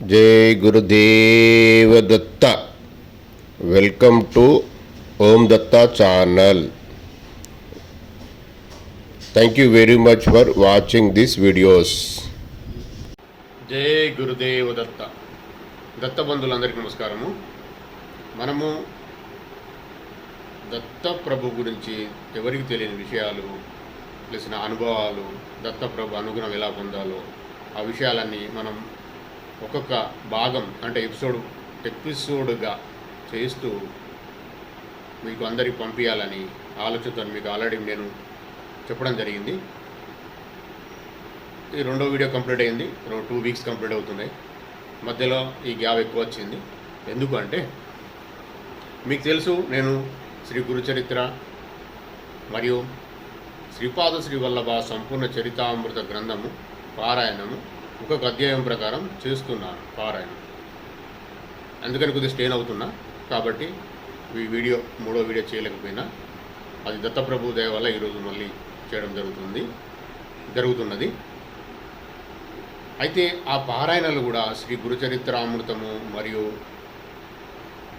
जय Gurudev Datta. Welcome to Om Datta channel. Thank you very much for watching these videos. जय गुरुदेव दत्ता। దత్త బంధువులందరికీ నమస్కారము। మనము దత్త ప్రభు గురించి ఎవరికి తెలియని విషయాలు ప్లస్ నా అనుభవాలు, దత్త ప్రభు అనుగుణం ఎలా పొందాలో ఆ విషయాలన్నీ మనం ఒక్కొక్క భాగం అంటే ఎపిసోడ్గా చేస్తూ మీకు అందరికి పంపించాలని ఆలోచనతో మీకు ఆల్రెడీ నేను చెప్పడం జరిగింది. ఈ రెండో వీడియో కంప్లీట్ అయింది, 2 వీక్స్ కంప్లీట్ అవుతున్నాయి. మధ్యలో ఈ గ్యాప్ ఎక్కువ వచ్చింది. ఎందుకు అంటే మీకు తెలుసు, నేను శ్రీ గురుచరిత్ర మరియు శ్రీపాద శ్రీవల్లభ సంపూర్ణ చరితామృత గ్రంథము పారాయణము ఒక్కొక్క అధ్యాయం ప్రకారం చేస్తున్నాను పారాయణం. అందుకని కొద్దిగా స్టేన్ అవుతున్నా. కాబట్టి ఈ వీడియో మూడో వీడియో చేయలేకపోయినా అది దత్తప్రభు దయ వల్ల ఈరోజు మళ్ళీ చేయడం జరుగుతున్నది. అయితే ఆ పారాయణలు కూడా శ్రీ గురుచరిత్రామృతము మరియు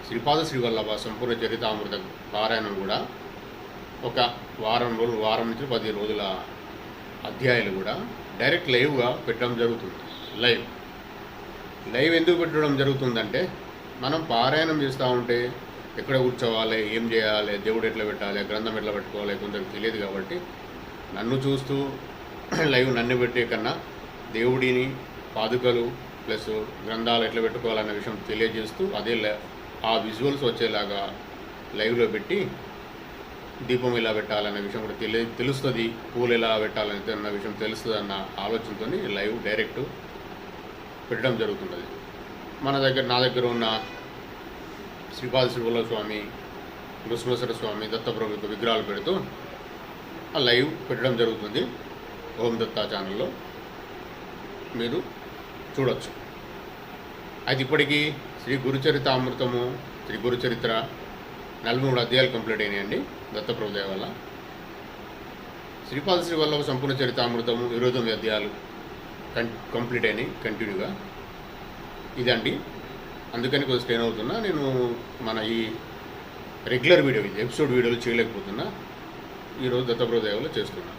శ్రీపాద శ్రీవల్లభ సంపూర్ణ చరితామృత పారాయణం కూడా ఒక వారం నుంచి 10 రోజుల అధ్యాయాలు కూడా డైరెక్ట్ లైవ్గా పెట్టడం జరుగుతుంది. లైవ్ ఎందుకు పెట్టడం జరుగుతుందంటే, మనం పారాయణం చేస్తూ ఉంటే ఎక్కడ కూర్చోవాలి, ఏం చేయాలి, దేవుడు ఎట్లా పెట్టాలి, గ్రంథం ఎట్లా పెట్టుకోవాలి కొందరికి తెలియదు. కాబట్టి నన్ను చూస్తూ నన్ను పెట్టే కన్నా దేవుడిని పాదుకలు ప్లస్ గ్రంథాలు ఎట్లా పెట్టుకోవాలనే విషయం తెలియజేస్తూ అదే ఆ విజువల్స్ వచ్చేలాగా లైవ్లో పెట్టి దీపం ఎలా పెట్టాలనే విషయం కూడా తెలుస్తుంది, పూలు ఎలా పెట్టాలని అన్న విషయం తెలుస్తుంది అన్న ఆలోచనతో లైవ్ డైరెక్ట్ పెట్టడం జరుగుతున్నది. నా దగ్గర ఉన్న శ్రీపాద శ్రీవల్లభ స్వామి, నృసింహేశ్వర స్వామి, దత్తప్రభు విగ్రహాలు పెడుతూ ఆ లైవ్ పెట్టడం జరుగుతుంది. ఓం దత్తా ఛానల్లో మీరు చూడవచ్చు. అయితే ఇప్పటికీ శ్రీ గురుచరితామృతము, శ్రీ గురుచరిత్ర 43 అధ్యాయాలు కంప్లీట్ అయినాయండి దత్తప్రభు దయ వల్ల. శ్రీపాద శ్రీవల్లభ సంపూర్ణ చరితామృతము 29 అధ్యాయాలు కంప్లీట్ అయినాయి కంటిన్యూగా. ఇదండి, అందుకని కొద్దిగా స్టేన్ అవుతున్నా. నేను మన ఈ రెగ్యులర్ వీడియో ఎపిసోడ్ వీడియోలు చేయలేకపోతున్నా. ఈరోజు దత్తప్రభు దయ వల్ల చేస్తున్నా.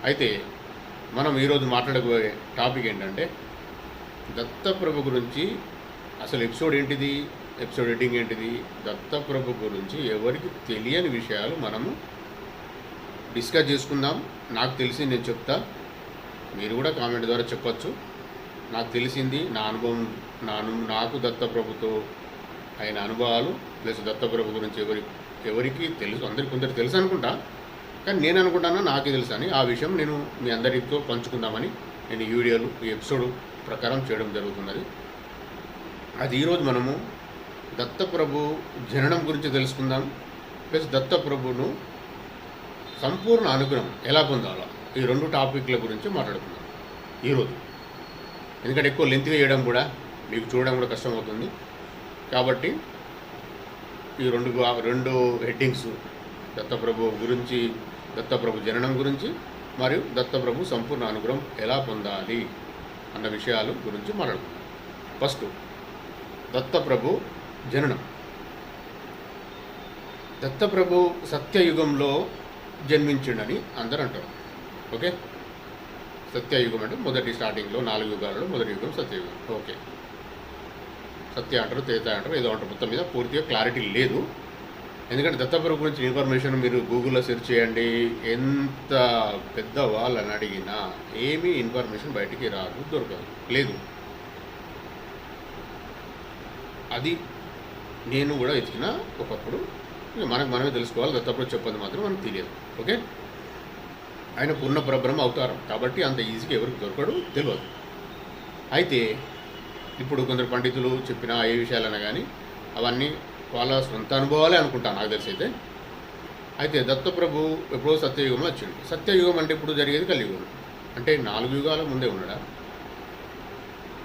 అయితే మనం ఈరోజు మాట్లాడబోయే టాపిక్ ఏంటంటే, దత్తప్రభు గురించి అసలు ఎపిసోడ్ ఏంటిది, ఎపిసోడ్ ఎడిటింగ్ ఏంటిది, దత్తప్రభు గురించి ఎవరికి తెలియని విషయాలు మనము డిస్కస్ చేసుకుందాం. నాకు తెలిసి నేను చెప్తా, మీరు కూడా కామెంట్ ద్వారా చెప్పచ్చు. నాకు తెలిసింది, నా అనుభవం, నాకు దత్తప్రభుతో అయిన అనుభవాలు ప్లస్ దత్తప్రభు గురించి ఎవరికి తెలుసు, కొందరు తెలుసు అనుకుంటా, కానీ నేను అనుకుంటాను నాకే తెలుసు అని. ఆ విషయం నేను మీ అందరితో పంచుకుందామని నేను ఈ వీడియోలు ఈ ఎపిసోడ్ ప్రకారం చేయడం జరుగుతున్నది. అది ఈరోజు మనము దత్తప్రభు జననం గురించి తెలుసుకుందాం, ప్లస్ దత్తప్రభును సంపూర్ణ అనుగ్రహం ఎలా పొందాలో ఈ 2 టాపిక్ల గురించి మాట్లాడుకుందాం ఈరోజు. ఎందుకంటే ఎక్కువ లెంత్గా చేయడం కూడా మీకు చూడడం కూడా కష్టమవుతుంది. కాబట్టి ఈ 2 హెడ్డింగ్స్, దత్తప్రభు గురించి, దత్తప్రభు జననం గురించి మరియు దత్తప్రభు సంపూర్ణ అనుగ్రహం ఎలా పొందాలి అన్న విషయాలు గురించి మాట్లాడుకుందాం. ఫస్ట్ దత్తప్రభు జననం. దత్తప్రభు సత్యయుగంలో జన్మించిండని అందరూ అంటారు. ఓకే, సత్యయుగం అంటే మొదటి స్టార్టింగ్లో 4 యుగాలలో మొదటి యుగం సత్యయుగం. ఓకే, సత్య అంటారు, తేత అంటారు, ఏదో అంటారు. మొత్తం మీద పూర్తిగా క్లారిటీ లేదు. ఎందుకంటే దత్తప్రభు గురించి ఇన్ఫర్మేషన్ మీరు గూగుల్లో సెర్చ్ చేయండి, ఎంత పెద్ద వాళ్ళని అడిగినా ఏమీ ఇన్ఫర్మేషన్ బయటికి రాదు, దొరకదు, లేదు. అది నేను కూడా వెతికిన ఒకప్పుడు. మనమే తెలుసుకోవాలి, దత్తప్రభు చెప్పదు మాత్రం మనకు తెలియదు. ఓకే, ఆయన పూర్ణ పరబ్రహ్మ అవతారం కాబట్టి అంత ఈజీగా ఎవరికి దొరకడు, తెలియదు. అయితే ఇప్పుడు కొందరు పండితులు చెప్పిన ఏ విషయాలైనా కానీ అవన్నీ వాళ్ళ సొంత అనుభవాలే అనుకుంటాను నాకు తెలిసి. అయితే దత్తప్రభు ఎప్పుడో సత్యయుగంలో వచ్చింది. సత్యయుగం అంటే ఇప్పుడు జరిగేది కలియుగం. అంటే 4 యుగాల ముందే ఉన్నాడా?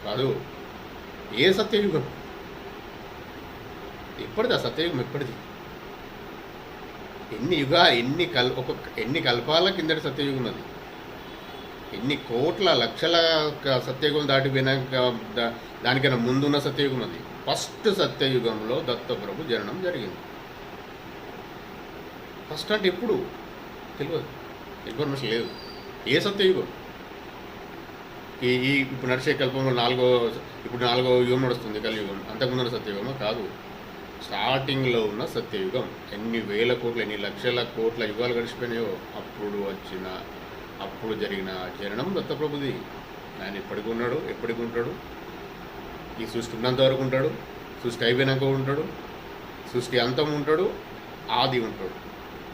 కాదు. ఏ సత్యయుగం? ఎప్పటిది ఆ సత్యయుగం? ఎప్పటిది? ఎన్ని కల్పాల కిందటి సత్యయుగం అది. ఎన్ని కోట్ల లక్షల సత్యయుగం దాటిపోయినాక దానికన్నా ముందున్న సత్యయుగం అది. ఫస్ట్ సత్యయుగంలో దత్తప్రభు జననం జరిగింది. ఫస్ట్ అంటే ఎప్పుడు తెలియదు, ఇన్ఫర్మేషన్ లేదు. ఏ సత్యయుగం? ఈ ఇప్పుడు నడిచే కల్పంలో నాలుగో యుగం నడుస్తుంది, కలియుగం. అంతకుముందున్న సత్యయుగమా? కాదు, స్టార్టింగ్లో ఉన్న సత్యయుగం. ఎన్ని వేల కోట్ల, ఎన్ని లక్షల కోట్ల యుగాలు గడిచిపోయినాయో అప్పుడు జరిగిన జననం దత్తప్రభుది. ఆయన ఎప్పటికి ఉన్నాడు, ఎప్పటికి ఉంటాడు, ఈ సృష్టి ఉన్నంత వరకు ఉంటాడు, సృష్టి అయిపోయినాక ఉంటాడు, సృష్టి అంతం ఉంటాడు, ఆది ఉంటాడు.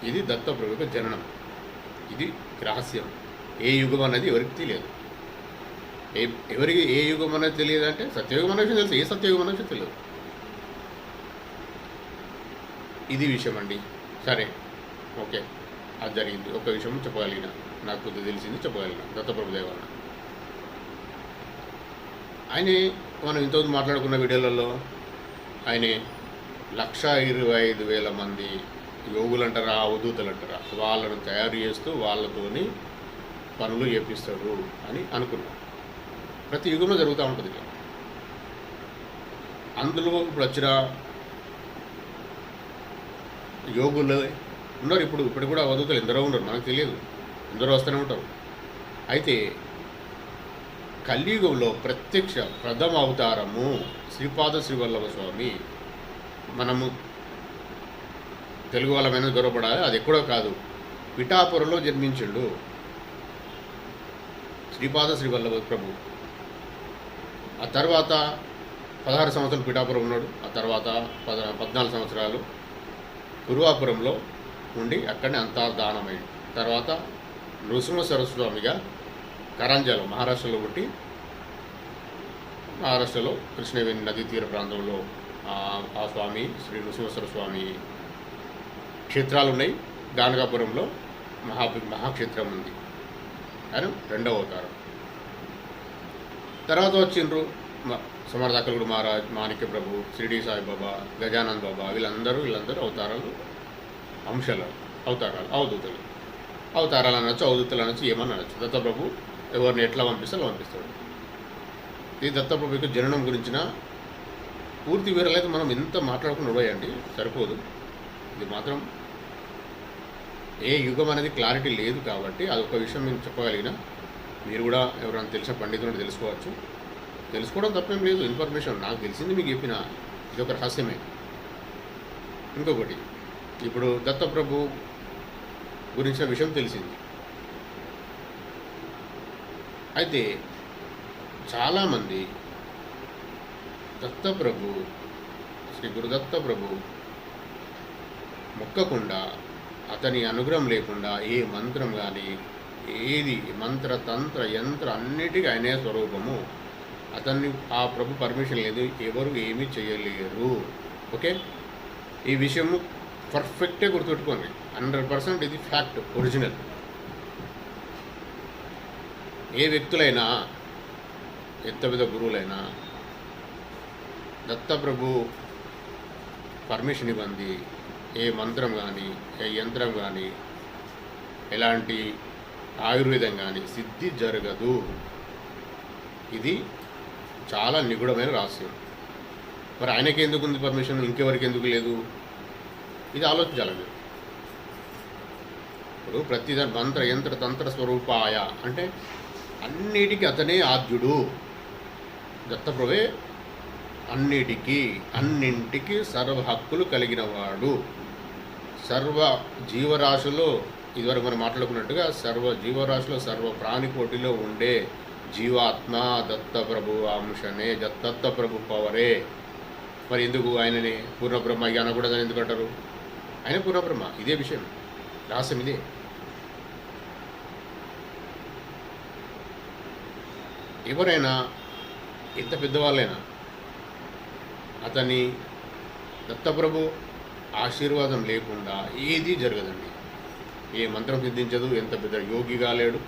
ఇది దత్తప్రభు యొక్క జననం. ఇది రహస్యం. ఏ యుగం అనేది ఎవరికి తెలియదు. ఎవరికి ఏ యుగం అనేది తెలియదు అంటే సత్యయుగం అనే విషయం తెలుసు, ఏ సత్యయుగం అనే విషయం తెలియదు. ఇది విషయం అండి. సరే, ఓకే, అది జరిగింది. ఒక విషయం చెప్పగలిగిన, నాకు కొద్దిగా తెలిసింది చెప్పగలిగిన దత్తప్రభు దయ వలన. ఆయనే మనం ఇంతకుముందు మాట్లాడుకున్న వీడియోలలో ఆయనే 1,25,000 మంది యోగులు అంటారా, అవధూతలు అంటారా, వాళ్ళను తయారు చేస్తూ వాళ్ళతోని పనులు చేపిస్తాడు అని అనుకున్నాం. ప్రతి యుగంలో జరుగుతూ ఉంటుంది. అందులో ఇప్పుడు వచ్చిన యోగులు ఉన్నారు. ఇప్పుడు కూడా అవధూతలు ఎందరో ఉన్నారు, మనకు తెలియదు, ఎందరో వస్తూనే ఉంటారు. అయితే కలియుగంలో ప్రత్యక్ష ప్రథమ అవతారము శ్రీపాద శ్రీవల్లభ స్వామి. మనము తెలుగు వాళ్ళమైన గౌరవపడాలి. అది ఎక్కడో కాదు, పిఠాపురంలో జన్మించిండు శ్రీపాద శ్రీవల్లభ ప్రభు. ఆ తర్వాత 16 సంవత్సరాలు పిఠాపురం ఉన్నాడు. ఆ తర్వాత 14 సంవత్సరాలు గురువాపురంలో ఉండి అక్కడనే అంతర్ధానమైంది. తర్వాత నృసింహ సరస్వామిగా కరంజాలో మహారాష్ట్రలో పుట్టి, మహారాష్ట్రలో కృష్ణవేణి నదీ తీర ప్రాంతంలో ఆ స్వామి శ్రీ నృసింహేశ్వర స్వామి క్షేత్రాలు ఉన్నాయి. గానగాపురంలో మహాక్షేత్రం ఉంది. ఆయన 2వ అవతారం. తర్వాత వచ్చిండ్రు సమర్థాకలుడు మహారాజ్, మాణిక్య ప్రభు, షిరిడి సాయిబాబా, గజానంద్ బాబా. వీళ్ళందరూ అవతారాలు, అంశాలు, అవతారాలు, అవతారాలు అనొచ్చు, అవధూతలు అనొచ్చు, ఏమని అనొచ్చు. దత్తప్రభు ఎవరిని ఎట్లా పంపిస్తే అలా పంపిస్తాడు. ఈ దత్తప్రభు యొక్క జననం గురించిన పూర్తి వివరాలు అయితే మనం ఎంత మాట్లాడుకుని ఉడవేయండి, సరిపోదు. ఇది మాత్రం ఏ యుగం అనేది క్లారిటీ లేదు కాబట్టి అదొక విషయం నేను చెప్పగలిగిన. మీరు కూడా ఎవరైనా తెలిసిన పండితులను తెలుసుకోవడం తప్పేం లేదు. ఇన్ఫర్మేషన్ నాకు తెలిసింది మీకు చెప్పిన, ఇది ఒక రహస్యమే. ఇంకొకటి, ఇప్పుడు దత్తప్రభు గురించిన విషయం తెలిసింది. అయితే చాలామంది దత్తప్రభు, శ్రీ గురుదత్త ప్రభు మొక్కకుండా, అతని అనుగ్రహం లేకుండా ఏ మంత్రం కానీ ఏది మంత్ర తంత్ర యంత్ర అన్నిటికీ ఆయనే స్వరూపము. అతన్ని ఆ ప్రభు పర్మిషన్ లేదు, ఎవరు ఏమీ చేయలేరు. ఓకే, ఈ విషయము పర్ఫెక్ట్గా గుర్తుపెట్టుకోండి. 100% ఇది ఫ్యాక్ట్, ఒరిజినల్. ఏ వ్యక్తులైనా, ఎంత పెద్ద గురువులైనా దత్తప్రభు పర్మిషన్ ఇవ్వండి ఏ మంత్రం కానీ, ఏ యంత్రం కానీ, ఎలాంటి ఆయుర్వేదం కానీ సిద్ధి జరగదు. ఇది చాలా నిగూఢమైన రహస్యం. మరి ఆయనకి ఎందుకు ఉంది పర్మిషన్, ఇంకెవరికి ఎందుకు లేదు? ఇది ఆలోచించాలి మీరు. ఇప్పుడు ప్రతిదాని మంత్ర యంత్ర తంత్ర స్వరూపాయ అంటే అన్నిటికీ అతనే ఆద్యుడు. దత్తప్రభే అన్నింటికి సర్వ హక్కులు కలిగిన వాడు. సర్వ జీవరాశిలో, ఇదివరకు మనం మాట్లాడుకున్నట్టుగా సర్వ జీవరాశిలో, సర్వ ప్రాణికోటిలో ఉండే జీవాత్మ దత్తప్రభు అంశనే, దత్తప్రభు పవరే. మరి ఎందుకు ఆయననే పూర్ణబ్రహ్మ అనకూడదని ఎందుకు అంటారు? ఆయన పూర్ణబ్రహ్మ. ఇదే విషయం, రహస్యం ఇదే. ఎవరైనా ఎంత పెద్దవాళ్ళైనా అతని దత్తప్రభు ఆశీర్వాదం లేకుండా ఏదీ జరగదండి. ఏ మంత్రం సిద్ధించదు, ఎంత పెద్ద యోగి కాలేడు,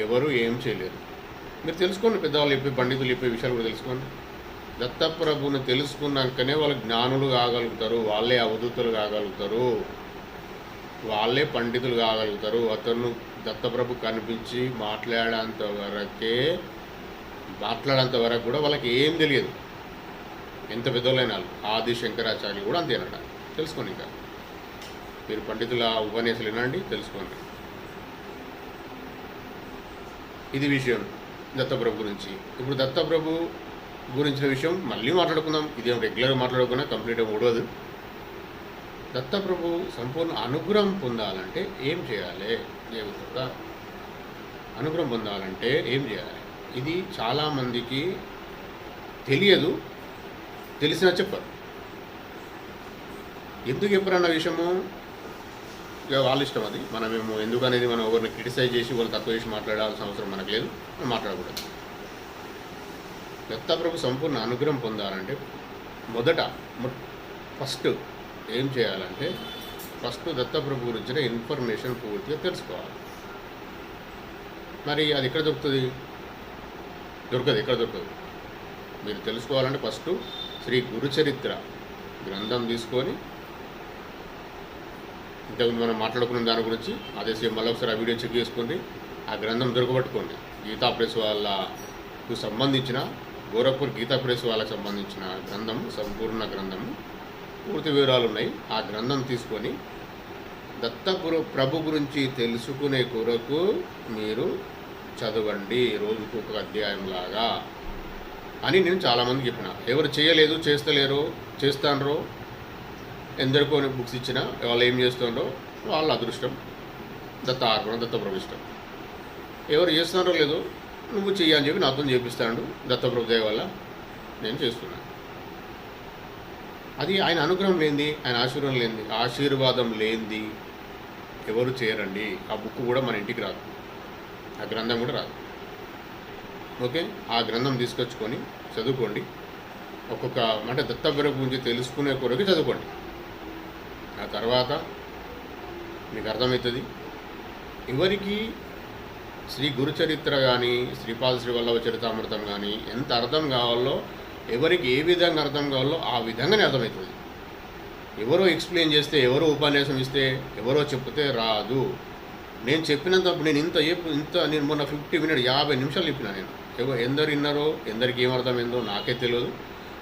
ఎవరు ఏం చేయలేరు. మీరు తెలుసుకోండి, పెద్దవాళ్ళు చెప్పే, పండితులు చెప్పే విషయాలు కూడా తెలుసుకోండి. దత్తప్రభుని తెలుసుకున్నాకనే వాళ్ళు జ్ఞానులు కాగలుగుతారు, వాళ్ళే అవధూతులు కాగలుగుతారు, వాళ్ళే పండితులు కాగలుగుతారు. అతను దత్తప్రభు కనిపించి మాట్లాడేంత వరకు కూడా వాళ్ళకి ఏం తెలియదు. ఎంత పెద్దోళ్ళైన వాళ్ళు, ఆది శంకరాచార్యులు కూడా అంతేనట. తెలుసుకోండి, ఇంకా మీరు పండితుల ఉపన్యాసాలు వినండి, తెలుసుకోండి. ఇది విషయం దత్తప్రభు గురించి. ఇప్పుడు దత్తప్రభు గురించిన విషయం మళ్ళీ మాట్లాడుకుందాం. ఇదేం రెగ్యులర్గా మాట్లాడుకున్నా కంప్లీట్గా ఓడవదు. దత్తప్రభు సంపూర్ణ అనుగ్రహం పొందాలంటే ఏం చేయాలి? దేవుడా అనుగ్రహం పొందాలంటే ఏం చేయాలి? ఇది చాలామందికి తెలియదు, తెలిసినా చెప్పరు. ఎందుకు చెప్పరన్న విషయము ఇక వాళ్ళ ఇష్టం. అది మనమేమో ఎందుకనేది మనం ఎవరిని క్రిటిసైజ్ చేసి వాళ్ళు తక్కువ చేసి మాట్లాడాల్సిన అవసరం మనకు లేదు, మనం మాట్లాడకూడదు. దత్తప్రభు సంపూర్ణ అనుగ్రహం పొందాలంటే ఫస్ట్ ఏం చేయాలంటే దత్తప్రభు గురించిన ఇన్ఫర్మేషన్ పూర్తిగా తెలుసుకోవాలి. మరి అది ఎక్కడ దొరుకుతుంది? ఎక్కడ దొరకదు. మీరు తెలుసుకోవాలంటే ఫస్ట్ శ్రీ గురుచరిత్ర గ్రంథం తీసుకొని, ఇంతకుముందు మనం మాట్లాడుకున్న దాని గురించి అదే సేమ్ మళ్ళీ ఒకసారి ఆ వీడియో చెక్ చేసుకోండి. ఆ గ్రంథం దొరకబట్టుకోండి. గీతా ప్రెస్ వాళ్ళకు సంబంధించిన, గోరఖ్పూర్ గీతా ప్రెస్ వాళ్ళకు సంబంధించిన గ్రంథం, సంపూర్ణ గ్రంథము, పూర్తి వివరాలు ఉన్నాయి. ఆ గ్రంథం తీసుకొని ప్రభు గురించి తెలుసుకునే కొరకు మీరు చదవండి, రోజుకు ఒక అధ్యాయంలాగా అని నేను చాలామందికి చెప్పిన. ఎవరు చేయలేదు, చేస్తలేరో, చేస్తానరో, ఎందరికో బుక్స్ ఇచ్చినా వాళ్ళు ఏం చేస్తున్నారో వాళ్ళ అదృష్టం, దత్తప్రభు ఇష్టం. ఎవరు చేస్తున్నారో లేదో నువ్వు చెయ్యని చెప్పి నాతో చేపిస్తాడు. దత్తప్రభు దయ వల్ల నేను చేస్తున్నాను. అది ఆయన అనుగ్రహం లేనిది, ఆయన ఆశీర్వాదం లేనిది ఎవరు చేయరండి. ఆ బుక్ కూడా మన ఇంటికి రాదు, ఆ గ్రంథం కూడా రాదు. ఓకే, ఆ గ్రంథం తీసుకొచ్చుకొని చదువుకోండి. అంటే దత్తప్రభు గురించి తెలుసుకునే కొరకు చదువుకోండి. ఆ తర్వాత మీకు అర్థమవుతుంది. ఎవరికి శ్రీ గురుచరిత్ర కానీ, శ్రీపాద శ్రీవల్లభ చరితామృతం కానీ ఎంత అర్థం కావాలో, ఎవరికి ఏ విధంగా అర్థం కావాలో ఆ విధంగానే అర్థమవుతుంది. ఎవరో ఎక్స్ప్లెయిన్ చేస్తే, ఎవరో ఉపన్యాసం ఇస్తే, ఎవరో చెప్తే రాదు. నేను చెప్పినంత నేను మొన్న 50 నిమిషాలు చెప్పినా. నేను ఎందరు విన్నారో, ఎందరికి ఏమర్థమైందో నాకే తెలియదు.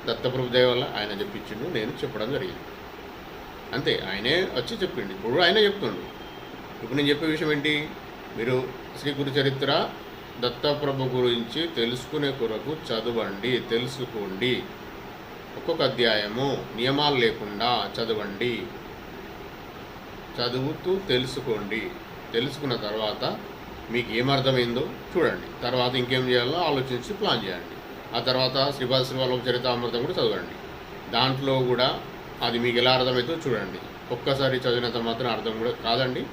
దత్తప్రభు దయ వల్ల ఆయన చెప్పించిండు, నేను చెప్పడం జరిగింది. అంతే, ఆయనే వచ్చి చెప్పిండు. ఇప్పుడు ఆయనే చెప్తుండు. ఇప్పుడు నేను చెప్పే విషయం ఏంటి? మీరు శ్రీ గురుచరిత్ర దత్తప్రభు గురించి తెలుసుకునే కొరకు చదవండి, తెలుసుకోండి. ఒక్కొక్క అధ్యాయము నియమాలు లేకుండా చదవండి. చదువుతూ తెలుసుకోండి. తెలుసుకున్న తర్వాత మీకు ఏమర్థమైందో చూడండి. తర్వాత ఇంకేం చేయాలో ఆలోచించి ప్లాన్ చేయండి. ఆ తర్వాత శ్రీపాద శ్రీవల్లభ చరితామృతం కూడా చదవండి. దాంట్లో కూడా అది మీకు ఎలా అర్థమవుతుందో చూడండి. ఒక్కసారి చదివినంత మాత్రం అర్థం కూడా కాదండి.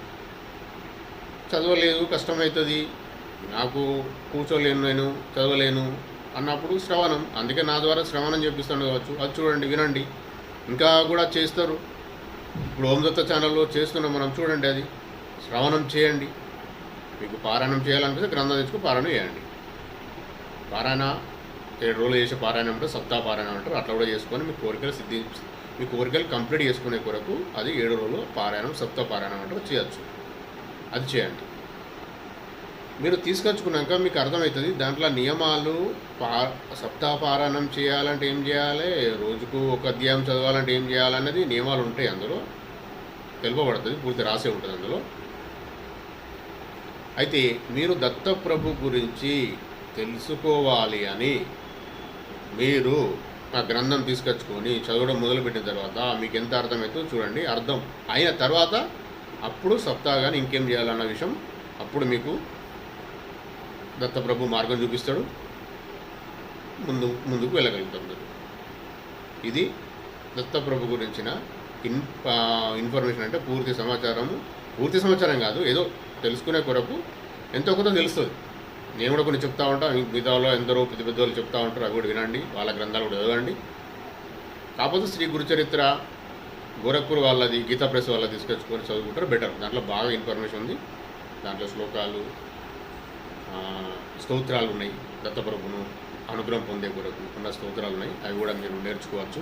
చదవలేదు, కష్టమవుతుంది, నాకు కూర్చోలేను, నేను చదవలేను అన్నప్పుడు శ్రవణం. అందుకే నా ద్వారా శ్రవణం చేపిస్తాను కావచ్చు. అది చూడండి, వినండి. ఇంకా కూడా చేస్తారు. ఇప్పుడు ఓం దత్త ఛానల్లో చేస్తున్నాం మనం, చూడండి. అది శ్రవణం చేయండి. మీకు పారాయణం చేయాలనిపిస్తే గ్రంథం తెచ్చుకుని పారాయణం చేయండి. పారాయణ 7 రోజులు చేసే పారాయణం అంటే సప్తాహ పారాయణం అంటారు. అట్లా కూడా చేసుకొని మీ కోరికలు కంప్లీట్ చేసుకునే కొరకు అది 7 రోజులు పారాయణం, సప్తాహ పారాయణం అంటారు, చేయొచ్చు. అది చేయండి. మీరు తీసుకొచ్చుకున్నాక మీకు అర్థమవుతుంది దాంట్లో నియమాలు. సప్తాహ పారాయణం చేయాలంటే ఏం చేయాలి, రోజుకు ఒక అధ్యాయం చదవాలంటే ఏం చేయాలనేది నియమాలు ఉంటాయి. అందులో తెలుపబడుతుంది, పూర్తి రాసే ఉంటుంది అందులో. అయితే మీరు దత్తప్రభు గురించి తెలుసుకోవాలి అని మీరు ఆ గ్రంథం తీసుకొచ్చుకొని చదవడం మొదలుపెట్టిన తర్వాత మీకు ఎంత అర్థమవుతుందో చూడండి. అర్థం అయిన తర్వాత అప్పుడు సప్తాహ కానీ ఇంకేం చేయాలన్న విషయం అప్పుడు మీకు దత్తప్రభు మార్గం చూపిస్తాడు. ముందుకు వెళ్ళగలుగుతారు. ఇది దత్తప్రభు గురించిన ఇన్ఫర్మేషన్. అంటే పూర్తి సమాచారం కాదు, ఏదో తెలుసుకునే కొరకు ఎంతో కొంత తెలుస్తుంది. నేను కూడా కొన్ని చెప్తా ఉంటాను. మిగతాలో ఎందరో పెద్దవాళ్ళు చెప్తా ఉంటారు, అవి కూడా వినండి. వాళ్ళ గ్రంథాలు కూడా చదవండి. కాకపోతే శ్రీ గురుచరిత్ర గోరఖ్పూర్ వాళ్ళది, గీతా ప్రెస్ వాళ్ళది తీసుకొచ్చుకొని చదువుకుంటారు, బెటర్. దాంట్లో బాగా ఇన్ఫర్మేషన్ ఉంది. దాంట్లో శ్లోకాలు, స్తోత్రాలు ఉన్నాయి. దత్తప్రభును అనుగ్రహం పొందే కొరకు ఉన్న స్తోత్రాలు ఉన్నాయి, అవి కూడా మీరు నేర్చుకోవచ్చు.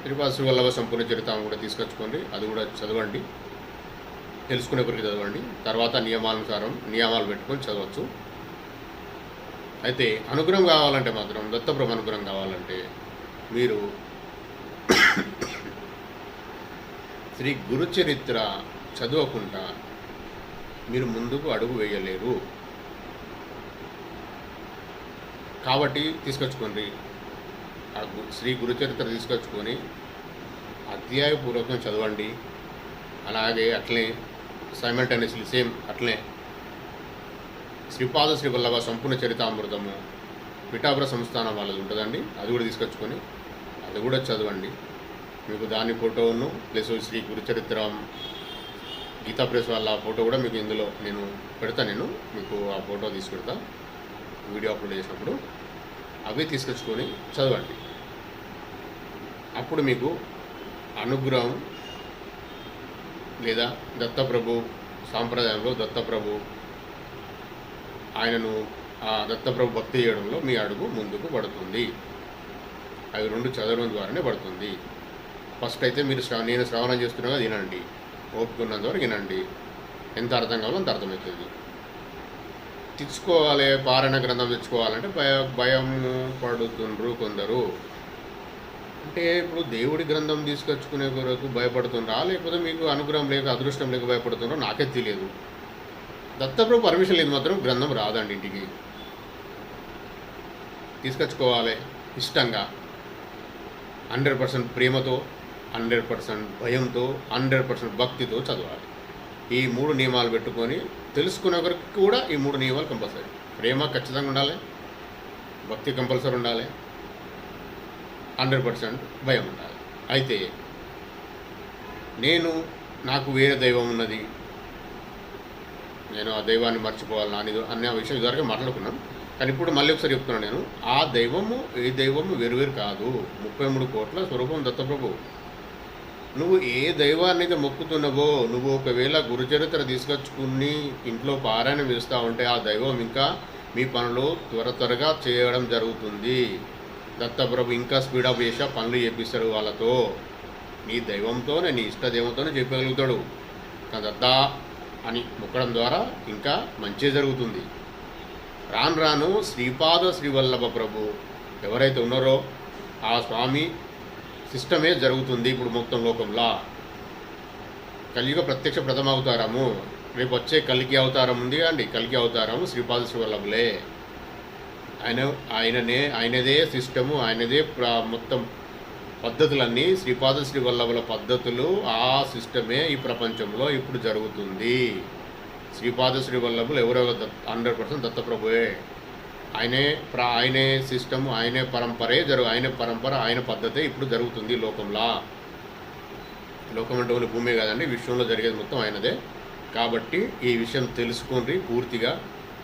శ్రీపాద శ్రీవల్లభ సంపూర్ణ చరితామృతం కూడా తీసుకొచ్చుకోండి, అది కూడా చదవండి. తెలుసుకునే కొరకు చదవండి. తర్వాత నియమాలు పెట్టుకొని చదవచ్చు. అయితే అనుగ్రహం కావాలంటే మాత్రం, దత్తప్రభు అనుగ్రహం కావాలంటే మీరు శ్రీ గురుచరిత్ర చదవకుండా మీరు ముందుకు అడుగు వేయలేరు. కాబట్టి తీసుకొచ్చుకోండి, శ్రీ గురుచరిత్ర తీసుకొచ్చుకొని అధ్యాయపూర్వకం చదవండి. అలాగే అట్లే సైమల్టేనియస్లీ సేమ్ అట్లే శ్రీపాద శ్రీ వల్లభ సంపూర్ణ చరితామృతము పిఠాపుర సంస్థానం వాళ్ళది ఉంటుందండి, అది కూడా తీసుకొచ్చుకొని అది కూడా చదవండి. మీకు దాని ఫోటోను ప్లస్ శ్రీ గురుచరిత్ర గీతా ప్రెస్ వాళ్ళ ఫోటో కూడా మీకు ఇందులో నేను మీకు ఆ ఫోటో తీసుకెడతా వీడియో అప్లోడ్ చేసినప్పుడు. అవి తీసుకొచ్చుకొని చదవండి. అప్పుడు మీకు అనుగ్రహం లేదా దత్తప్రభు సాంప్రదాయంలో దత్తప్రభు ఆయనను ఆ దత్తప్రభు భక్తి చేయడంలో మీ అడుగు ముందుకు పడుతుంది. అవి రెండు చదవడం ద్వారానే పడుతుంది. ఫస్ట్ అయితే మీరు నేను శ్రవణం చేస్తున్నాగా వినండి, ఓపుకున్నంత వరకు వినండి. ఎంత అర్థం కావాలో అంత అర్థమవుతుంది. తెచ్చుకోవాలి, పారాయణ గ్రంథం తెచ్చుకోవాలంటే భయం పడుతుండ్రు కొందరు. అంటే ఇప్పుడు దేవుడి గ్రంథం తీసుకొచ్చుకునే కొరకు భయపడుతుండ్రా, లేకపోతే మీకు అనుగ్రహం లేక అదృష్టం లేక భయపడుతుండ్రో నాకే తెలియదు. దత్తప్రభు పర్మిషన్ లేదు మాత్రం గ్రంథం రాదండి ఇంటికి. తీసుకొచ్చుకోవాలి ఇష్టంగా, 100% ప్రేమతో, 100% భయంతో, 100% భక్తితో చదవాలి. ఈ 3 నియమాలు పెట్టుకొని తెలుసుకునే వరకు కూడా ఈ 3 నియమాలు కంపల్సరీ. ప్రేమ ఖచ్చితంగా ఉండాలి, భక్తి కంపల్సరీ ఉండాలి, 100% భయం ఉండాలి. అయితే నాకు వేరే దైవం ఉన్నది, నేను ఆ దైవాన్ని మర్చిపోవాలని అనే విషయం ఇదివరకు మాట్లాడుకున్నాను. కానీ ఇప్పుడు మళ్ళీ ఒకసారి చెప్తున్నాను, నేను ఆ దైవము ఏ దైవము వేరువేరు కాదు. 33 కోట్ల స్వరూపం దత్తప్రభు. నువ్వు ఏ దైవాన్ని అయితే మొక్కుతున్నావో, నువ్వు ఒకవేళ గురుచరిత్ర తీసుకొచ్చుకుని ఇంట్లో పారాయణం వేస్తూ ఉంటే ఆ దైవం ఇంకా మీ పనులు త్వరగా చేయడం జరుగుతుంది. దత్తప్రభు ఇంకా స్పీడప్ చేసా పనులు చేపిస్తాడు వాళ్ళతో. నీ దైవంతోనే, నీ ఇష్ట దైవంతోనే చెప్పగలుగుతాడు. కానీ దత్తా అని మొక్కడం ద్వారా ఇంకా మంచి జరుగుతుంది. రాను శ్రీపాద శ్రీవల్లభ ప్రభు ఎవరైతే ఉన్నారో ఆ స్వామి సిస్టమే జరుగుతుంది. ఇప్పుడు మొత్తం లోకంలో కలియుగ ప్రత్యక్ష ప్రథమ అవతారము, రేపు వచ్చే కల్కి అవతారం ఉంది అండి. కల్కి అవతారము శ్రీపాద శ్రీవల్లభులే. ఆయనదే సిస్టము, ఆయనదే మొత్తం పద్ధతులన్నీ శ్రీపాద శ్రీవల్లభుల పద్ధతులు. ఆ సిస్టమే ఈ ప్రపంచంలో ఇప్పుడు జరుగుతుంది. శ్రీపాద శ్రీవల్లభులు ఎవరో 100% దత్తప్రభువే. ఆయనే సిస్టము, ఆయనే పరంపరే ఆయన పరంపర, ఆయన పద్ధతే ఇప్పుడు జరుగుతుంది లోకంలో. లోకం అంటే ఉన్న భూమే కాదండి, విశ్వంలో జరిగేది మొత్తం ఆయనదే. కాబట్టి ఈ విషయం తెలుసుకోండి పూర్తిగా.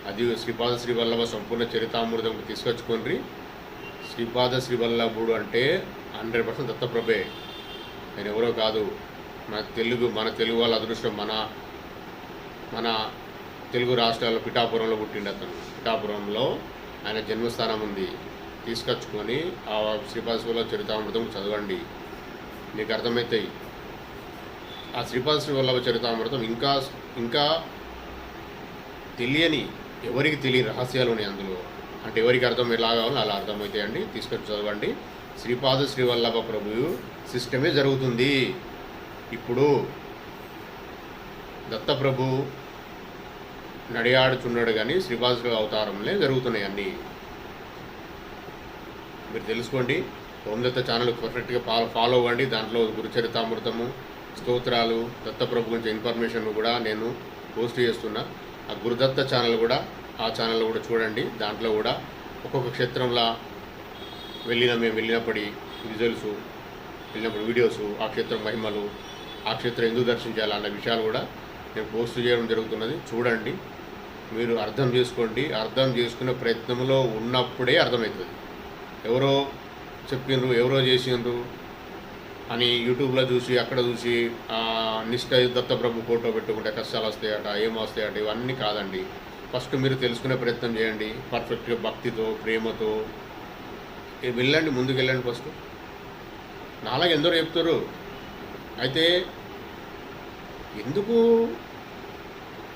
అది శ్రీపాద శ్రీవల్లభ సంపూర్ణ చరితామృతం తీసుకొచ్చుకోండి. శ్రీపాద శ్రీవల్లభుడు అంటే 100% దత్తప్రభే, ఆయన ఎవరో కాదు. మన తెలుగు వాళ్ళ అదృష్టం. మన తెలుగు రాష్ట్రాల్లో పిఠాపురంలో పుట్టిండు అతను. పిఠాపురంలో ఆయన జన్మస్థానం ఉంది. తీసుకొచ్చుకొని ఆ శ్రీపాద శ్రీవల్లభ చరితామృతం చదవండి, మీకు అర్థమవుతాయి. ఆ శ్రీపాద శ్రీవల్లభ చరితామృతం ఇంకా ఎవరికి తెలియని రహస్యాలు ఉన్నాయి అందులో. అంటే ఎవరికి అర్థం ఎలా కావాలో అలా అర్థమవుతాయండి. తీసుకొచ్చి చదవండి. శ్రీపాద శ్రీవల్లభ ప్రభు సిస్టమే జరుగుతుంది. ఇప్పుడు దత్తప్రభు నడియాడుచున్నాడు కానీ శ్రీపాద శ్రీ అవతారంలో జరుగుతున్నాయి అన్నీ. మీరు తెలుసుకోండి. ఓందత్త ఛానల్ పర్ఫెక్ట్గా ఫాలో అవ్వండి. దాంట్లో గురుచరితామృతము, స్తోత్రాలు, దత్తప్రభు గురించి ఇన్ఫర్మేషన్ కూడా నేను పోస్ట్ చేస్తున్నా. ఆ గురుదత్త ఛానల్ కూడా, ఆ ఛానల్ కూడా చూడండి. దాంట్లో కూడా ఒక్కొక్క క్షేత్రంలో మేము వెళ్ళినప్పటి విజువల్స్, వెళ్ళినప్పుడు వీడియోస్, ఆ క్షేత్రం మహిమలు, ఆ క్షేత్రం ఎందుకు దర్శించాలి అన్న విషయాలు కూడా నేను పోస్ట్ చేయడం జరుగుతున్నది. చూడండి, మీరు అర్థం చేసుకోండి. అర్థం చేసుకునే ప్రయత్నంలో ఉన్నప్పుడే అర్థమవుతుంది. ఎవరో చెప్పిండ్రు, ఎవరో చేసిండ్రు అని యూట్యూబ్లో చూసి అక్కడ చూసి నిష్ఠ దత్తప్రభు ఫోటో పెట్టుకుంటే కష్టాలు వస్తాయట, ఏం వస్తాయట, ఇవన్నీ కాదండి. ఫస్ట్ మీరు తెలుసుకునే ప్రయత్నం చేయండి. పర్ఫెక్ట్గా భక్తితో, ప్రేమతో వెళ్ళండి, ముందుకు వెళ్ళండి. ఫస్ట్ నాలాగ ఎందరో చెప్తారు. అయితే ఎందుకు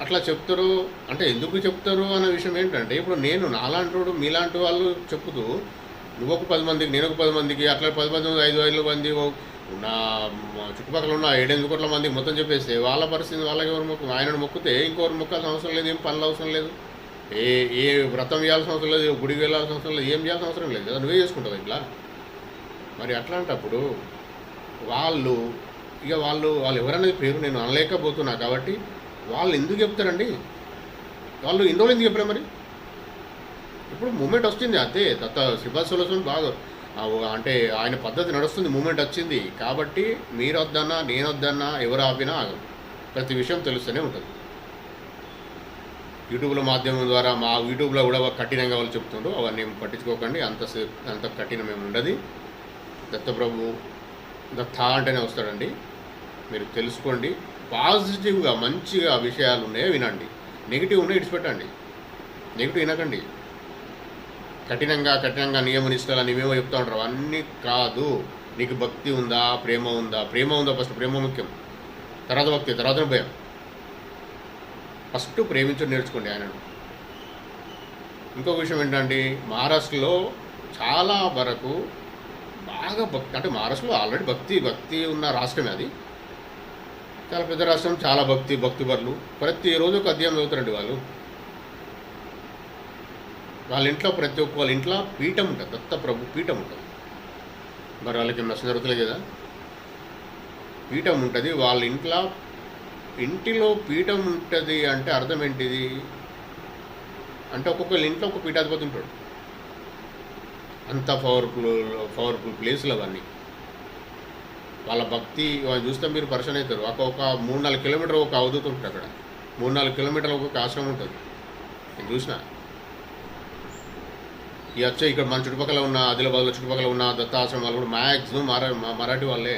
అట్లా చెప్తారు అంటే ఎందుకు చెప్తారు అనే విషయం ఏంటంటే, ఇప్పుడు నేను నాలాంటి మీలాంటి వాళ్ళు చెప్పుతూ నువ్వు ఒక 10 మందికి నేను ఒక 10 మందికి అట్లా 10 మంది 5 మంది నా చుట్టుపక్కల ఉన్న 7-8 కోట్ల మందికి మొత్తం చెప్పేస్తే వాళ్ళ పరిస్థితి వాళ్ళకి ఎవరు మొక్కు ఆయనను మొక్కితే ఇంకొకరు మొక్కాల్సిన అవసరం లేదు, ఏం పనులు అవసరం లేదు, ఏ ఏ వ్రతం చేయాల్సిన అవసరం లేదు, గుడికి వెళ్ళాల్సిన అవసరం లేదు, ఏం చేయాల్సిన అవసరం లేదు కదా, నువ్వే చేసుకుంటావు ఇట్లా. మరి అట్లాంటప్పుడు వాళ్ళు వాళ్ళు ఎవరనేది పేరు నేను అనలేకపోతున్నా కాబట్టి వాళ్ళు ఎందుకు చెప్తారండి, వాళ్ళు ఇన్ని రోజులు ఎందుకు చెప్పారు మరి. ఇప్పుడు మూమెంట్ వస్తుంది అంతే, శ్రీపాద సులభం బాగా అంటే ఆయన పద్ధతి నడుస్తుంది, మూమెంట్ వచ్చింది కాబట్టి మీరు వద్దన్నా నేను వద్దన్నా ఎవరు ఆపినా ఆగదు, ప్రతి విషయం తెలుస్తూనే ఉంటుంది. యూట్యూబ్లో మాధ్యమం ద్వారా మా యూట్యూబ్లో కూడా కఠినంగా వాళ్ళు చెప్తుండ్రు, అవన్నీ పట్టించుకోకండి, అంత కఠినం ఏమి ఉండదు. దత్తప్రభు దత్త అంటేనే వస్తాడండి, మీరు తెలుసుకోండి. పాజిటివ్గా మంచిగా విషయాలు ఉన్నాయో వినండి, నెగిటివ్ ఉన్నాయో ఇడిచిపెట్టండి, నెగిటివ్ వినకండి. కఠినంగా నియమ నిష్ఠలు నీవేమో చెప్తా ఉంటారు, అన్నీ కాదు. నీకు భక్తి ఉందా, ప్రేమ ఉందా, ఫస్ట్ ప్రేమ ముఖ్యం, తర్వాత భక్తి, తర్వాత భయం. ఫస్ట్ ప్రేమించడం నేర్చుకోండి ఆయనను. ఇంకొక విషయం ఏంటంటే, మహారాష్ట్రలో చాలా వరకు బాగా భక్తి, అంటే మహారాష్ట్రలో ఆల్రెడీ భక్తి ఉన్న రాష్ట్రమే అది, చాలా పెద్ద రాష్ట్రం, చాలా భక్తిపరులు ప్రతిరోజు ఒక అధ్యాయం చదువుతారండి వాళ్ళు. వాళ్ళ ఇంట్లో ప్రతి ఒక్క వాళ్ళ ఇంట్లో పీఠం ఉంటుంది, దత్తప్రభు పీఠం ఉంటుంది. మరి వాళ్ళకి నష్టం జరుగుతలేదు కదా, పీఠం ఉంటుంది వాళ్ళ ఇంటిలో పీఠం ఉంటుంది అంటే అర్థం ఏంటిది అంటే, ఒక్కొక్కళ్ళ ఇంట్లో ఒక పీఠాధిపతి ఉంటాడు. అంత పవర్ఫుల్ ప్లేసులు అవన్నీ. వాళ్ళ భక్తి వాళ్ళు చూస్తే మీరు పరిచయం అవుతారు. ఒక 3-4 కిలోమీటర్ ఒక అవధూత ఉంటుంది అక్కడ, 3-4 కిలోమీటర్లు ఒక్కొక్క ఆశ్రమం ఉంటుంది. నేను చూసిన ఈ వచ్చే ఇక్కడ మన చుట్టుపక్కల ఉన్న ఆదిలాబాద్లో చుట్టుపక్కల ఉన్న దత్తాశ్రమాలు కూడా మ్యాక్సిమం మరాఠీ వాళ్ళే.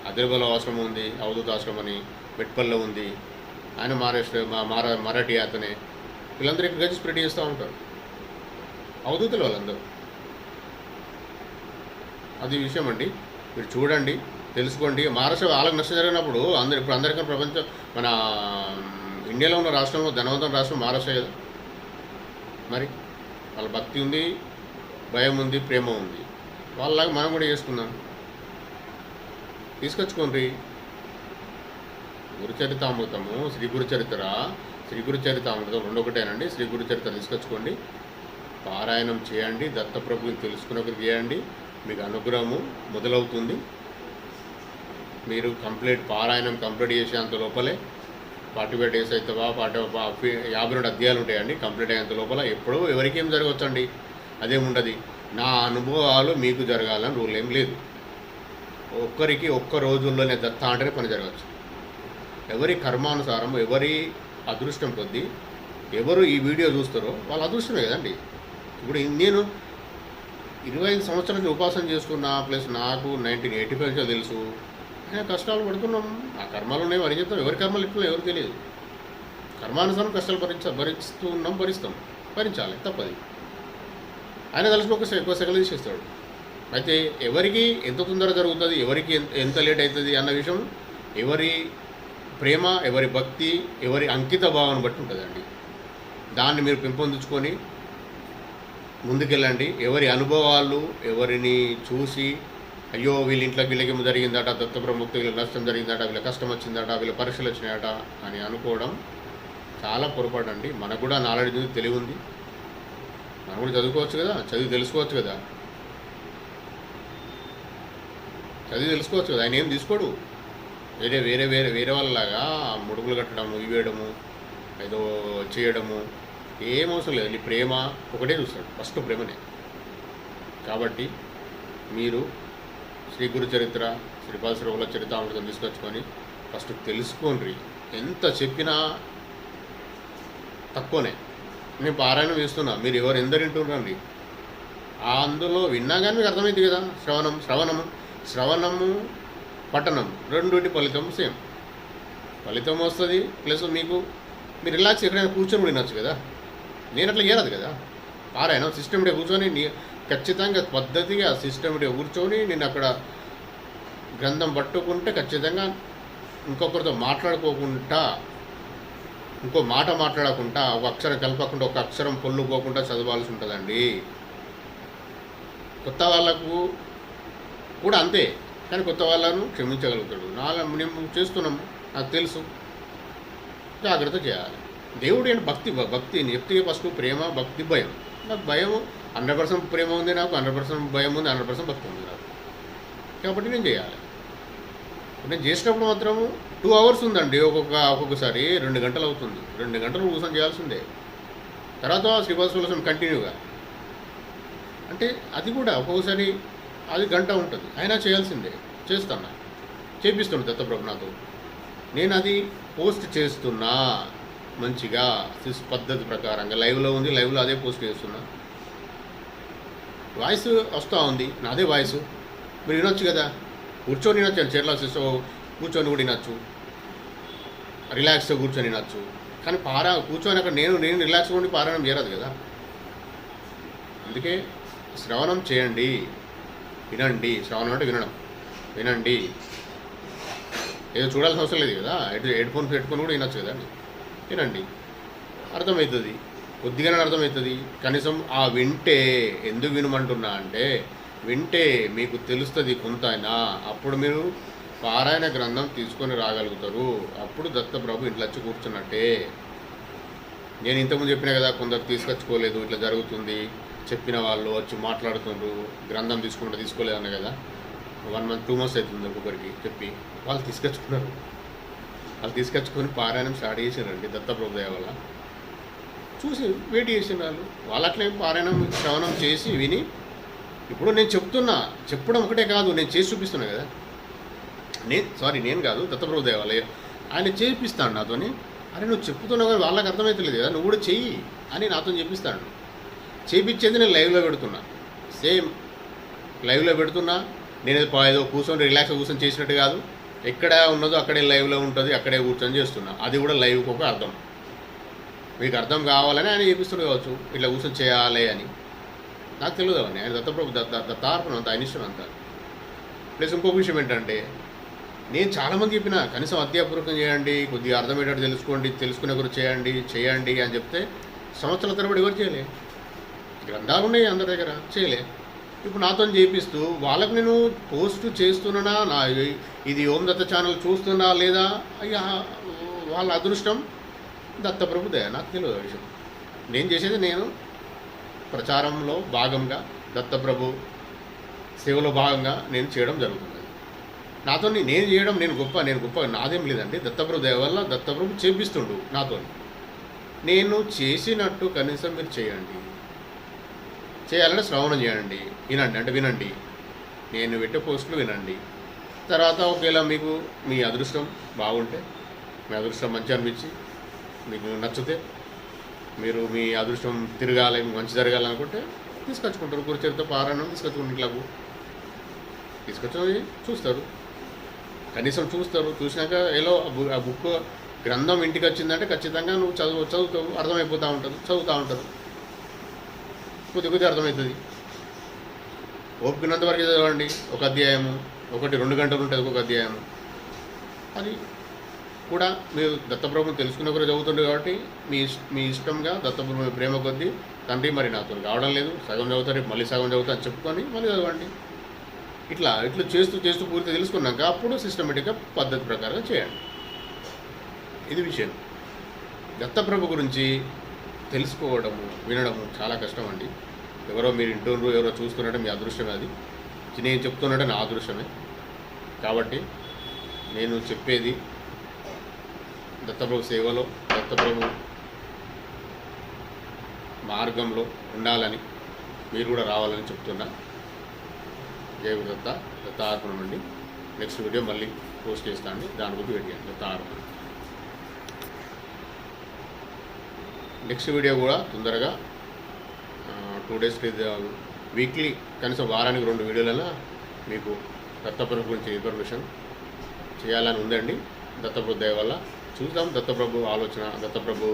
ఆదిలాబాద్లో ఆశ్రమం ఉంది, అవధూత ఆశ్రమం అని, మెట్పల్లో ఉంది, ఆయన మరాఠీ అతనే. వీళ్ళందరూ ఇక్కడ గచ్చి స్ప్రెడ్ చేస్తూ ఉంటారు, అవధూతలు వాళ్ళందరూ. అది విషయం అండి, మీరు చూడండి, తెలుసుకోండి. మహారాష్ట్ర వాళ్ళకి నష్టం జరిగినప్పుడు ఇప్పుడు అందరికీ మన ఇండియాలో ఉన్న రాష్ట్రంలో ధనవంతమైన రాష్ట్రం మహారాష్ట్ర కదా. మరి వాళ్ళ భక్తి ఉంది, భయం ఉంది, ప్రేమ ఉంది, వాళ్ళలాగా మనం కూడా చేసుకుందాం. తీసుకొచ్చుకోండి. గురుచరితామృతము, శ్రీ గురుచరితామృతం 2 ఒకటేనండి. శ్రీ గురుచరిత్ర తీసుకొచ్చుకోండి, పారాయణం చేయండి, దత్తప్రభుని తెలుసుకున్నది చేయండి, మీకు అనుగ్రహము మొదలవుతుంది. మీరు పారాయణం కంప్లీట్ చేసేంత లోపలే 45 days అవుతావా, 52 అధ్యాయాలు ఉంటాయండి. కంప్లీట్ అయ్యేంత లోపల ఎప్పుడో ఎవరికి ఏం జరగవచ్చండి, అదేముండదు. నా అనుభవాలు మీకు జరగాలని రూల్ ఏం లేదు. ఒక్కరికి ఒక్క రోజుల్లోనే దత్త అంటేనే పని జరగచ్చు. ఎవరి కర్మానుసారం, ఎవరి అదృష్టం కొద్దీ ఎవరు ఈ వీడియో చూస్తారో వాళ్ళ అదృష్టమే కదండి. ఇప్పుడు నేను 25 సంవత్సరాల నుంచి ఉపాసన చేసుకున్నా, ప్లస్ నాకు 1985 తెలుసు. ఆయన కష్టాలు పడుతున్నాం, ఆ కర్మాలు ఉన్నాయి, వరి చెప్తాం. ఎవరి కర్మలు ఇట్లా ఎవరు తెలియదు. కర్మానుసారం కష్టాలు భరించాలి, తప్పది. ఆయన కలిసి ఎక్కువ సెకలు తీసేస్తాడు. అయితే ఎవరికి ఎంత తొందర జరుగుతుంది, ఎవరికి ఎంత లేట్ అవుతుంది అన్న విషయం ఎవరి ప్రేమ, ఎవరి భక్తి, ఎవరి అంకిత భావాన్ని బట్టి ఉంటుందండి. దాన్ని మీరు పెంపొందించుకొని ముందుకెళ్ళండి. ఎవరి అనుభవాలు ఎవరిని చూసి అయ్యో వీళ్ళ ఇంట్లోకి వీళ్ళకి జరిగిందట, దత్తప్రముక్తి వీళ్ళకి నష్టం జరిగిందట, వీళ్ళ కష్టం వచ్చిందట, వీళ్ళ పరీక్షలు వచ్చినాయట అని అనుకోవడం చాలా పొరపాటు అండి. మనకు కూడా నాలెడ్జ్ ఉంది, తెలివి ఉంది, మనం కూడా చదువుకోవచ్చు కదా, చదివి తెలుసుకోవచ్చు కదా. ఆయన ఏం తీసుకోడు. వేరే వాళ్ళలాగా ముడుపులు కట్టడము, ఇవేయడము, ఏదో చేయడము ఏం అవసరం లేదు. నీ ప్రేమ ఒకటే చూస్తాడు, ఫస్ట్ ప్రేమనే. కాబట్టి మీరు శ్రీ గురు చరిత్ర, శ్రీపాద శ్రీవల్ల చరితామృతం తీసుకొచ్చుకొని ఫస్ట్ తెలుసుకోండి. ఎంత చెప్పినా తక్కువనే. నేను పారాయణం చేస్తున్నా, మీరు ఎందరు వింటున్నారండి, అందులో విన్నా కానీ మీకు అర్థమైంది కదా. శ్రవణము పఠనం రెండుటి ఫలితం సేమ్, ఫలితం వస్తుంది. ప్లస్ మీరు రిలాక్స్ ఎక్కడైనా కూర్చొని వినొచ్చు కదా. నేను అట్లా చేయలేదు కదా. పారాయణం సిస్టమ్గా కూర్చొని ఖచ్చితంగా పద్ధతిగా సిస్టమ్గా కూర్చొని నేను అక్కడ గ్రంథం పట్టుకుంటే ఖచ్చితంగా ఇంకొకరితో మాట్లాడుకోకుండా ఇంకో మాట మాట్లాడకుండా, ఒక అక్షరం కలపకుండా, ఒక అక్షరం పొల్లు పోకుండా చదవాల్సి ఉంటుందండి. కొత్త వాళ్ళకు కూడా అంతే, కానీ కొత్త వాళ్ళను క్షమించగలుగుతాడు. మేము చేస్తున్నాము, నాకు తెలుసు, జాగ్రత్త చేయాలి. దేవుడు ఏంటి? భక్తి చెప్తే ఫస్ట్ ప్రేమ, భక్తి, భయం. నాకు భయం 100% ప్రేమ ఉంది, నాకు 100% భయం ఉంది, 100% భక్తి ఉంది నాకు. కాబట్టి నేను చేయాలి. నేను చేసినప్పుడు మాత్రం 2 hours ఉందండి. ఒక్కొక్కసారి 2 గంటలు అవుతుంది. 2 గంటలు కూర్చొని చేయాల్సిందే. తర్వాత శ్రీవాసులసం కంటిన్యూగా, అంటే అది కూడా ఒక్కొక్కసారి అది గంట ఉంటుంది, అయినా చేయాల్సిందే. చేస్తున్నా, చేపిస్తున్నా దత్తప్రభు నాతో. నేను అది పోస్ట్ చేస్తున్నా మంచిగా పద్ధతి ప్రకారంగా. లైవ్లో ఉంది, లైవ్లో అదే పోస్ట్ చేస్తున్నా. వాయిస్ వస్తూ ఉంది, నాదే వాయిస్. మీరు వినొచ్చు కదా, కూర్చొని వినొచ్చు. చైర్లో కూర్చొని కూడా వినొచ్చు, రిలాక్స్గా కూర్చొని వినొచ్చు. కానీ కూర్చొని అక్కడ నేను రిలాక్స్గా ఉండి పారాయణం చేయరాదు కదా. అందుకే శ్రవణం చేయండి, వినండి. శ్రవణం అంటే వినడం, వినండి. ఏదో చూడాల్సిన అవసరం లేదు కదా. హెడ్ ఫోన్ పెట్టుకొని కూడా వినొచ్చు కదా. వినండి, అర్థమవుతుంది, కొద్దిగానే అర్థమవుతుంది. కనీసం ఆ వింటే, ఎందుకు వినమంటున్నా అంటే వింటే మీకు తెలుస్తుంది కొంత అయినా. అప్పుడు మీరు పారాయణ గ్రంథం తీసుకొని రాగలుగుతారు. అప్పుడు దత్తప్రభు ఇంట్లో వచ్చి కూర్చున్నట్టే. నేను ఇంతకుముందు చెప్పినా కదా, కొందరు తీసుకొచ్చుకోలేదు, ఇట్లా జరుగుతుంది. చెప్పిన వాళ్ళు వచ్చి మాట్లాడుతున్నారు, గ్రంథం తీసుకోలేదన్న కదా. 1 month 2 months అవుతుంది ఒక్కొక్కరికి చెప్పి. వాళ్ళు తీసుకొచ్చుకున్నారు, వాళ్ళు తీసుకొచ్చుకొని పారాయణం స్టార్ట్ చేసారండి దత్తప్రభు దయ వల్ల. చూసి వెయిట్ చేసిన వాళ్ళు అట్లే పారాయణం శ్రవణం చేసి విని. ఇప్పుడు నేను చెప్పడం ఒకటే కాదు, నేను చేసి చూపిస్తున్నా కదా. నేను కాదు, దత్తప్రభు దయ వల్ల ఆయన చేపిస్తాడు నాతోని. అరే నువ్వు చెప్తున్నావు కానీ వాళ్ళకి అర్థమవుతలేదు కదా, నువ్వు కూడా చెయ్యి అని నాతో చెప్పిస్తాడు. చేపించేది నేను లైవ్లో పెడుతున్నా, సేమ్ లైవ్లో పెడుతున్నా. నేను ఏదో కూర్చొని రిలాక్స్గా కూర్చొని చేసినట్టు కాదు. ఎక్కడ ఉన్నదో అక్కడే లైవ్లో ఉంటుంది, అక్కడే కూర్చొని చేస్తున్నా. అది కూడా లైవ్కి ఒక అర్థం. మీకు అర్థం కావాలని ఆయన చేపిస్తుంది కావచ్చు, ఇట్లా కూర్చొని చేయాలి అని. నాకు తెలియదు అవన్నీ. ఆయన దత్తప్రభు దత్తార్పణ అంత, ఆయన ఇష్టం అంతా. ప్లస్ ఇంకొక విషయం ఏంటంటే, నేను చాలామంది చెప్పిన కనీసం అధ్యాపూర్వకం చేయండి, కొద్దిగా అర్థమయ్యేటట్టు తెలుసుకోండి, తెలుసుకునే గురించి చేయండి అని చెప్తే సంవత్సరాల తరబడి ఎవరు చేయలే. గ్రంథాలు ఉన్నాయి అందరి దగ్గర, చేయలే. ఇప్పుడు నాతో చేపిస్తూ వాళ్ళకు నేను పోస్ట్ చేస్తున్నానా, ఇది ఓం దత్త ఛానల్ చూస్తున్నా లేదా, అయ్యా వాళ్ళ అదృష్టం, దత్తప్రభు దయ. నాకు తెలియదు విషయం. నేను చేసేది నేను ప్రచారంలో భాగంగా, దత్తప్రభు సేవలో భాగంగా నేను చేయడం జరుగుతుంది. నాతో నేను చేయడం నేను గొప్ప నాదేం లేదండి. దత్తప్రభు దయ వల్ల దత్తప్రభు చేపిస్తుండు నాతో. నేను చేసినట్టు కనీసం మీరు చేయండి. చేయాలంటే శ్రవణం చేయండి, వినండి. నేను పెట్టే పోస్టులు వినండి. తర్వాత ఒకవేళ మీకు మీ అదృష్టం బాగుంటే, మీ అదృష్టం మంచి అనిపించి మీకు నచ్చితే, మీరు మీ అదృష్టం తిరగాలి, మంచి జరగాలనుకుంటే తీసుకొచ్చుకుంటారు. గురుచరిత్ర పారాయణం తీసుకొచ్చుకుంటారు, ఇంట్లోకి తీసుకొచ్చి చూస్తారు. కనీసం చూస్తారు. చూసినాక ఏదో ఆ బుక్ గ్రంథం ఇంటికి వచ్చిందంటే ఖచ్చితంగా నువ్వు చదువుతావు, అర్థమైపోతూ ఉంటుంది, చదువుతూ ఉంటారు. కొద్ది అర్థమవుతుంది. ఓపికనంత వరకు చదవండి. ఒక అధ్యాయము, 1-2 గంటలు ఉంటుంది ఒక్కొక్క అధ్యాయము. అది కూడా మీరు దత్తప్రభుని తెలుసుకున్న కూడా చదువుతుండే కాబట్టి మీ ఇష్టంగా దత్తప్రభు ప్రేమ కొద్దీ, తండ్రి మరి నాతో కావడం లేదు, సగం చదువుతారు, మళ్ళీ సగం చదువుతా అని చెప్పుకొని మళ్ళీ చదవండి. ఇట్లా చేస్తూ పూర్తి తెలుసుకున్నాక అప్పుడు సిస్టమేటిక్గా పద్ధతి ప్రకారంగా చేయండి. ఇది విషయం. దత్తప్రభు గురించి తెలుసుకోవడము, వినడము చాలా కష్టం అండి. ఎవరో మీరు ఇంటూరు, ఎవరో చూస్తున్నట్టే మీ అదృష్టమే. అది నేను చెప్తున్నట్టే నా అదృష్టమే. కాబట్టి నేను చెప్పేది దత్తప్రభు సేవలో, దత్తప్రభు మార్గంలో ఉండాలని, మీరు కూడా రావాలని చెప్తున్నా. జయ గురుదత్త. దత్తార్పణ నుండి నెక్స్ట్ వీడియో మళ్ళీ పోస్ట్ చేస్తాను, దాని గురించి వెయిట్ చేయండి. దత్తార్పణ నెక్స్ట్ వీడియో కూడా తొందరగా 2 days వీక్లీ కనీసం వారానికి 2 వీడియోలలో మీకు దత్తప్రభు గురించి ఇన్ఫర్మేషన్ చేయాలని ఉందండి. దత్తప్రభు దయ వల్ల చూద్దాం. దత్తప్రభు ఆలోచన, దత్తప్రభు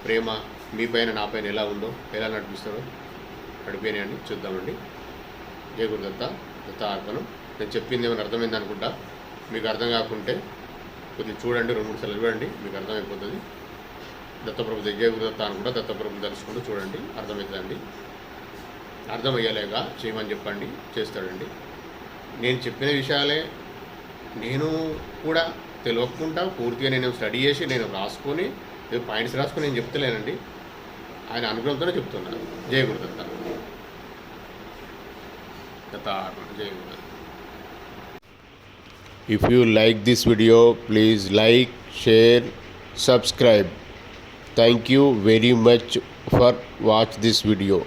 ప్రేమ మీ పైన నా పైన ఎలా ఉందో, ఎలా నడిపిస్తారో నడిపోయినాయండి, చూద్దామండి. జయ గురుదత్త. దత్తార్పణం. నేను చెప్పింది ఏమైనా అర్థమైంది అనుకుంటా. మీకు అర్థం కాకుంటే కొద్దిగా చూడండి, 2-3 సార్లు చూడండి, మీకు అర్థమైపోతుంది. దత్తప్రభు జయ గురుదత్త అని కూడా దత్తప్రభుని తెలుసుకుంటూ చూడండి, అర్థమవుతుందండి. అర్థమయ్యేలాగా చేయమని చెప్పండి, చేస్తాడండి. నేను చెప్పిన విషయాలే నేను కూడా తెలియకుండా పూర్తిగా నేను స్టడీ చేసి నేను రాసుకొని పాయింట్స్ రాసుకొని నేను చెప్తలేనండి, ఆయన అనుగ్రహంతోనే చెప్తున్నాను. జయ గురుదత్త. జయ Gurudatta. If you like this video, please like, share, subscribe. Thank you very much for watch this video.